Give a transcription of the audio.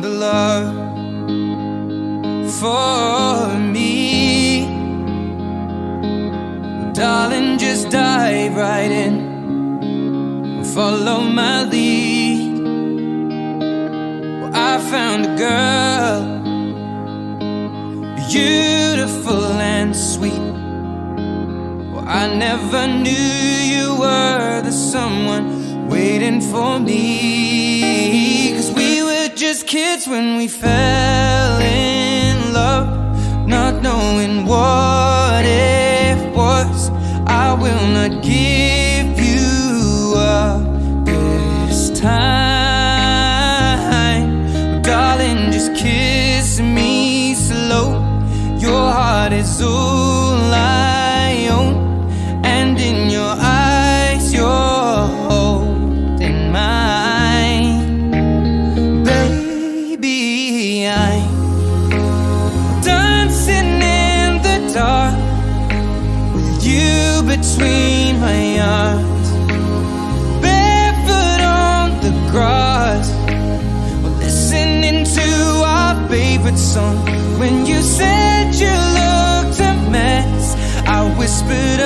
found a love for me. Darling, just dive right in, follow my lead. Well, I found a girl, beautiful and sweet. Well, I never knew you were the someone waiting for me. 'Cause we were just kids when we fell in love, not knowing what it was. I will not give you up this time. Darling, just kiss me slow. Your heart is all I own, and in your eyes you're holding mine. Baby, I'm dancing in the dark with you between my arms, barefoot on the grass. We're listening to our favorite song. When you said you looked a mess, I whispered